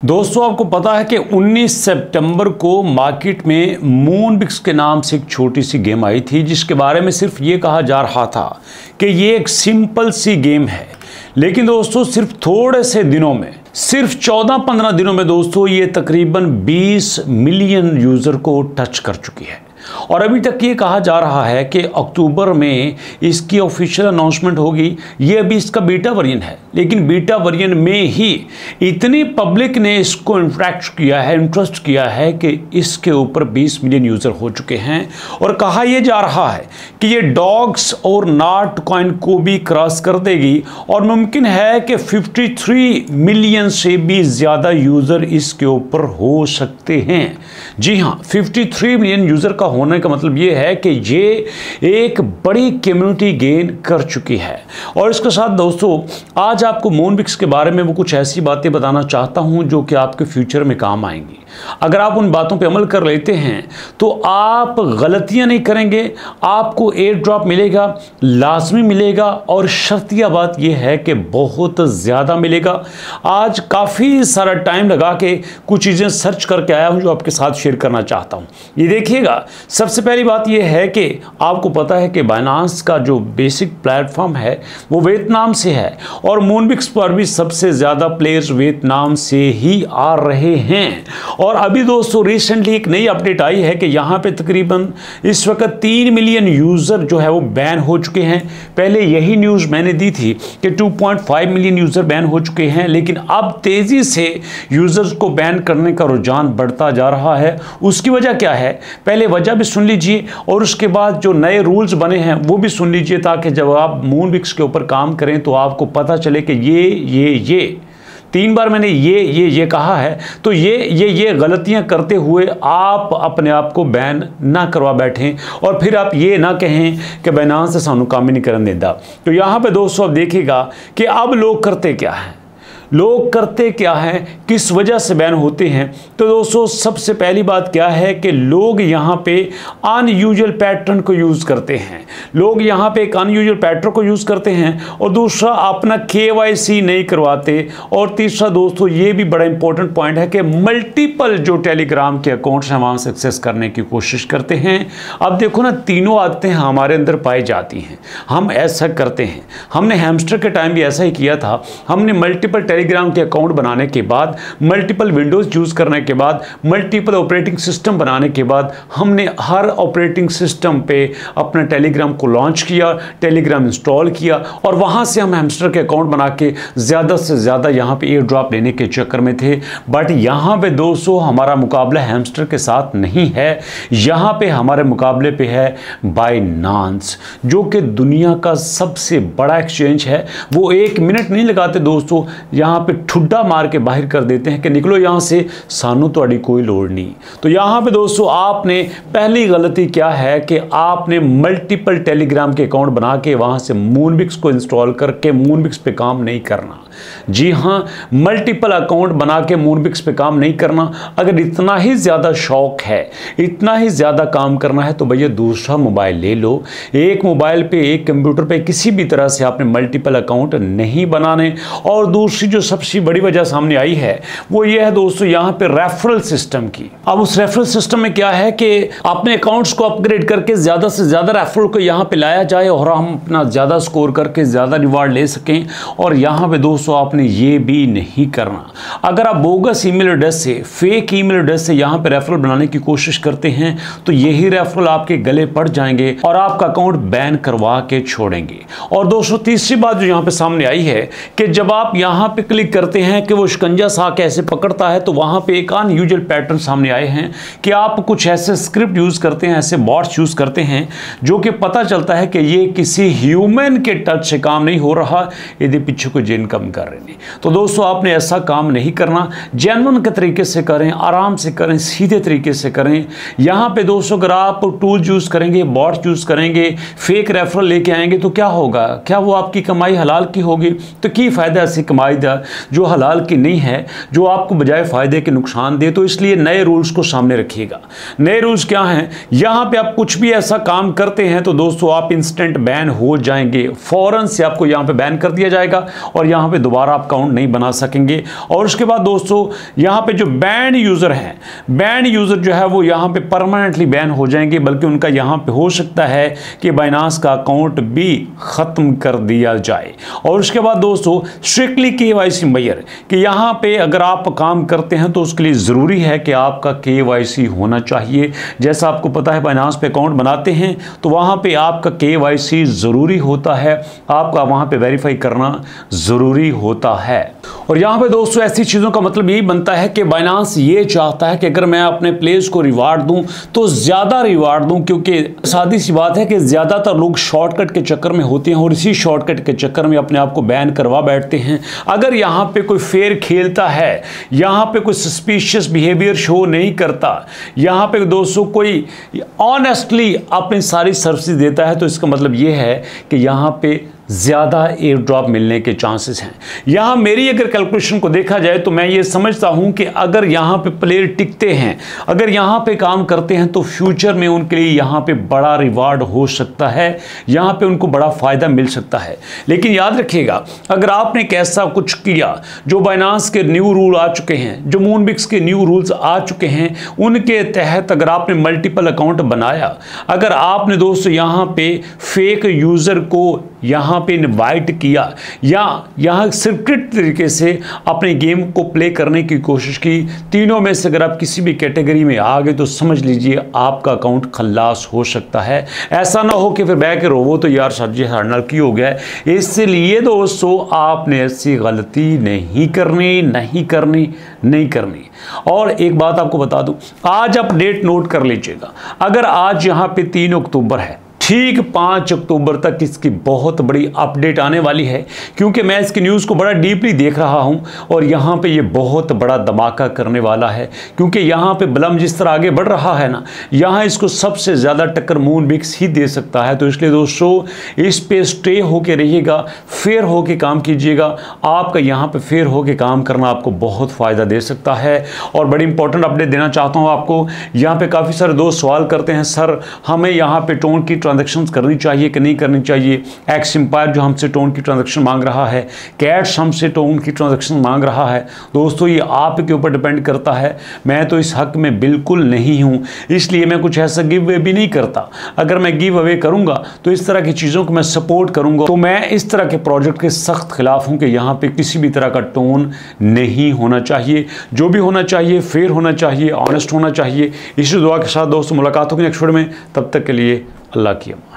दोस्तों आपको पता है कि 19 सितंबर को मार्केट में मूनबिक्स के नाम से एक छोटी सी गेम आई थी, जिसके बारे में सिर्फ ये कहा जा रहा था कि ये एक सिंपल सी गेम है। लेकिन दोस्तों सिर्फ थोड़े से दिनों में, सिर्फ 14-15 दिनों में दोस्तों ये तकरीबन 20 मिलियन यूज़र को टच कर चुकी है। और अभी तक ये कहा जा रहा है कि अक्टूबर में इसकी ऑफिशियल अनाउंसमेंट होगी। ये अभी इसका बीटा वर्जन है, लेकिन बीटा वर्जन में ही इतनी पब्लिक ने इसको इंटरेस्ट किया है कि इसके ऊपर 20 मिलियन यूज़र हो चुके हैं। और कहा यह जा रहा है कि ये डॉग्स और नॉट कॉइन को भी क्रॉस कर देगी और मुमकिन है कि 53 मिलियन से भी ज़्यादा यूज़र इसके ऊपर हो सकते हैं। जी हाँ, 53 मिलियन यूज़र का होने का मतलब ये है कि ये एक बड़ी कम्युनिटी गेन कर चुकी है। और इसके साथ दोस्तों आज आपको मूनबिक्स के बारे में वो कुछ ऐसी बातें बताना चाहता हूं जो कि आपके फ्यूचर में काम आएंगी। अगर आप उन बातों पे अमल कर लेते हैं तो आप गलतियां नहीं करेंगे, आपको एयर ड्रॉप मिलेगा, लाजमी मिलेगा, और शर्तिया बात यह है कि बहुत ज़्यादा मिलेगा। आज काफ़ी सारा टाइम लगा के कुछ चीज़ें सर्च करके आया हूं जो आपके साथ शेयर करना चाहता हूं। ये देखिएगा, सबसे पहली बात यह है कि आपको पता है कि बाइनांस का जो बेसिक प्लेटफॉर्म है वो वियतनाम से है और मूनबिक्स पर भी सबसे ज़्यादा प्लेयर्स वियतनाम से ही आ रहे हैं। और अभी दोस्तों रिसेंटली एक नई अपडेट आई है कि यहाँ पे तकरीबन इस वक्त 3 मिलियन यूज़र जो है वो बैन हो चुके हैं। पहले यही न्यूज़ मैंने दी थी कि 2.5 मिलियन यूज़र बैन हो चुके हैं, लेकिन अब तेज़ी से यूज़र्स को बैन करने का रुझान बढ़ता जा रहा है। उसकी वजह क्या है, पहले वजह भी सुन लीजिए और उसके बाद जो नए रूल्स बने हैं वो भी सुन लीजिए, ताकि जब आप मूनबिक्स के ऊपर काम करें तो आपको पता चले कि ये 3 बार मैंने ये कहा है, तो ये गलतियां करते हुए आप अपने आप को बैन ना करवा बैठें और फिर आप ये ना कहें कि बाइनांस से सानू काम ही नहीं करने देता। तो यहाँ पे दोस्तों आप देखिएगा कि अब लोग करते क्या हैं, किस वजह से बैन होते हैं। तो दोस्तों सबसे पहली बात क्या है कि लोग यहाँ पे अनयूजुअल पैटर्न को यूज़ करते हैं। लोग यहाँ पे एक अनयूजुअल पैटर्न को यूज़ करते हैं और दूसरा अपना KYC नहीं करवाते। और तीसरा दोस्तों ये भी बड़ा इंपॉर्टेंट पॉइंट है कि मल्टीपल जो टेलीग्राम के अकाउंट्स हैं वहाँ से एक्सेस करने की कोशिश करते हैं। अब देखो ना, तीनों आदतें हमारे अंदर पाई जाती हैं, हम ऐसा करते हैं। हमने हैमस्टर के टाइम भी ऐसा ही किया था। हमने मल्टीपल टेलीग्राम के अकाउंट बनाने के बाद, मल्टीपल विंडोज़ यूज़ करने के बाद, मल्टीपल ऑपरेटिंग सिस्टम बनाने के बाद हमने हर ऑपरेटिंग सिस्टम पे अपना टेलीग्राम को लॉन्च किया, टेलीग्राम इंस्टॉल किया और वहाँ से हम हैमस्टर के अकाउंट बना के ज़्यादा से ज़्यादा यहाँ पे एयर ड्रॉप लेने के चक्कर में थे। बट यहाँ पे दोस्तों हमारा मुकाबला हैमस्टर के साथ नहीं है, यहाँ पे हमारे मुकाबले पे है बाइनांस, जो कि दुनिया का सबसे बड़ा एक्सचेंज है। वो 1 मिनट नहीं लगाते दोस्तों, यहाँ पे ठुड्डा मार के बाहर कर देते हैं कि निकलो यहाँ से, सानू तो कोई लोड़ नहीं। तो यहाँ पे दोस्तों आपने पहली गलती क्या है कि आपने मल्टीपल टेलीग्राम के अकाउंट बना के वहाँ से मूनबिक्स को इंस्टॉल करके मूनबिक्स पे काम नहीं करना। जी हाँ, मल्टीपल अकाउंट बना के मूनबिक्स पे काम नहीं करना। अगर इतना ही ज़्यादा शौक है, इतना ही ज़्यादा काम करना है तो भैया दूसरा मोबाइल ले लो। एक मोबाइल पे, एक कंप्यूटर पे किसी भी तरह से आपने मल्टीपल अकाउंट नहीं बनाने। और दूसरी जो सबसे बड़ी वजह सामने आई है वो ये है दोस्तों यहाँ पे रेफरल सिस्टम की। अब उस रेफरल सिस्टम में क्या है कि अपने अकाउंट्स को अपग्रेड करके ज़्यादा से ज़्यादा रेफरल को यहाँ पे लाया जाए और हम अपना ज़्यादा स्कोर करके ज़्यादा रिवार्ड ले सकें। और यहाँ पे दोस्तों आपने ये भी नहीं करना। अगर आप बोगस ईमेल एड्रेस से, फेक ईमेल एड्रेस से यहाँ पे रेफरल बनाने की कोशिश करते हैं तो यही रेफरल आपके गले पड़ जाएंगे और आपका अकाउंट बैन करवा के छोड़ेंगे। और दोस्तों तीसरी बात जो यहाँ पे सामने आई है कि जब आप यहाँ पे क्लिक करते हैं कि वो शिकंजा सा कैसे पकड़ता है, तो वहाँ पे एक अनयूजुअल पैटर्न सामने आए हैं कि आप कुछ ऐसे स्क्रिप्ट यूज़ करते हैं, ऐसे बॉट्स यूज़ करते हैं जो कि पता चलता है कि ये किसी ह्यूमन के टच से काम नहीं हो रहा, यदि पीछे कोई जिन कम कर रहे हैं। तो दोस्तों आपने ऐसा काम नहीं करना, जेन्युइन के तरीके से करें, आराम से करें, सीधे तरीके से करें। यहाँ पे दोस्तों अगर आप टूल यूज़ करेंगे, बॉट्स यूज़ करेंगे, फेक रेफरल लेके आएंगे तो क्या होगा? क्या वो आपकी कमाई हलाल की होगी? तो की फ़ायदा ऐसी कमाई दिया जो हलाल की नहीं है, जो आपको बजाय फ़ायदे के नुकसान दे। तो इसलिए नए रूल्स को सामने रखिएगा। नए रूल्स क्या हैं? यहाँ पे आप कुछ भी ऐसा काम करते हैं तो दोस्तों आप इंस्टेंट बैन हो जाएंगे। फ़ौरन से आपको यहाँ पे बैन कर दिया जाएगा और यहाँ पे दोबारा आप अकाउंट नहीं बना सकेंगे। और उसके बाद दोस्तों यहाँ पे जो बैन यूज़र हैं, बैन यूज़र जो है वो यहाँ पे परमानेंटली बैन हो जाएंगे, बल्कि उनका यहाँ पे हो सकता है कि बाइनांस का अकाउंट भी ख़त्म कर दिया जाए। और उसके बाद दोस्तों स्ट्रिक्टली KYC मैयर कि यहाँ पे अगर आप काम करते हैं तो उसके लिए ज़रूरी है कि आपका KYC होना चाहिए। जैसा आपको पता है बाइनांस पे अकाउंट बनाते हैं तो वहाँ पे आपका KYC ज़रूरी होता है, आपका वहाँ पे वेरीफाई करना ज़रूरी होता है। और यहाँ पे दोस्तों ऐसी चीज़ों का मतलब यही बनता है कि बाइनांस ये चाहता है कि अगर मैं अपने प्लेयर्स को रिवार्ड दूं तो ज़्यादा रिवार्ड दूं, क्योंकि सादी सी बात है कि ज़्यादातर लोग शॉर्टकट के चक्कर में होते हैं और इसी शॉर्टकट के चक्कर में अपने आप को बैन करवा बैठते हैं। अगर यहाँ पे कोई फेयर खेलता है, यहाँ पे कोई सस्पिशियस बिहेवियर शो नहीं करता, यहाँ पे दोस्तों कोई ऑनेस्टली अपनी सारी सर्विस देता है, तो इसका मतलब ये है कि यहाँ पे ज़्यादा एयर ड्रॉप मिलने के चांसेस हैं। यहाँ मेरी अगर कैलकुलेशन को देखा जाए तो मैं ये समझता हूँ कि अगर यहाँ पे प्लेयर टिकते हैं, अगर यहाँ पे काम करते हैं तो फ्यूचर में उनके लिए यहाँ पे बड़ा रिवार्ड हो सकता है, यहाँ पे उनको बड़ा फ़ायदा मिल सकता है। लेकिन याद रखिएगा, अगर आपने कैसा कुछ किया, जो बाइनांस के न्यू रूल आ चुके हैं, जो मूनबिक्स के न्यू रूल्स आ चुके हैं, उनके तहत अगर आपने मल्टीपल अकाउंट बनाया, अगर आपने दोस्तों यहाँ पे फेक यूज़र को यहाँ पे इनवाइट किया या यहाँ स्क्रिप्टेड तरीके से अपने गेम को प्ले करने की कोशिश की, तीनों में से अगर आप किसी भी कैटेगरी में आ गए तो समझ लीजिए आपका अकाउंट खल्लास हो सकता है। ऐसा ना हो कि फिर बैठ के रोवो तो यार सर जी हमारे नाल की हो गया है। इसलिए दोस्तों आपने ऐसी गलती नहीं करनी। और एक बात आपको बता दूं, आज आप डेट नोट कर लीजिएगा। अगर आज यहाँ पे 3 अक्टूबर है, ठीक 5 अक्टूबर तक इसकी बहुत बड़ी अपडेट आने वाली है, क्योंकि मैं इसकी न्यूज़ को बड़ा डीपली देख रहा हूं और यहाँ पे ये बहुत बड़ा धमाका करने वाला है। क्योंकि यहाँ पे बलम जिस तरह आगे बढ़ रहा है ना, यहाँ इसको सबसे ज़्यादा टक्कर मूनबिक्स ही दे सकता है। तो इसलिए दोस्तों इस पे स्टे होके रहिएगा, फेयर होके काम कीजिएगा। आपका यहाँ पे फेयर होके काम करना आपको बहुत फ़ायदा दे सकता है। और बड़ी इंपॉर्टेंट अपडेट देना चाहता हूँ आपको। यहाँ पे काफ़ी सारे दोस्त सवाल करते हैं, सर हमें यहाँ पे टोन की ट्रांजैक्शंस करनी चाहिए कि नहीं करनी चाहिए। एक्स एम्पायर जो हमसे टोन की ट्रांजैक्शन मांग रहा है, कैट्स हमसे टोन की ट्रांजैक्शन मांग रहा है। दोस्तों ये आपके ऊपर डिपेंड करता है। मैं तो इस हक में बिल्कुल नहीं हूँ, इसलिए मैं कुछ ऐसा गिव अवे भी नहीं करता। अगर मैं गिव अवे करूँगा तो इस तरह की चीज़ों को मैं सपोर्ट करूँगा। तो मैं इस तरह के प्रोजेक्ट के सख्त खिलाफ हूँ कि यहाँ पर किसी भी तरह का टोन नहीं होना चाहिए। जो भी होना चाहिए फेयर होना चाहिए, ऑनेस्ट होना चाहिए। इसी दुआ के साथ दोस्तों मुलाकात होगी नेक्स्ट वीडियो में। तब तक के लिए अल्लाह की अमान।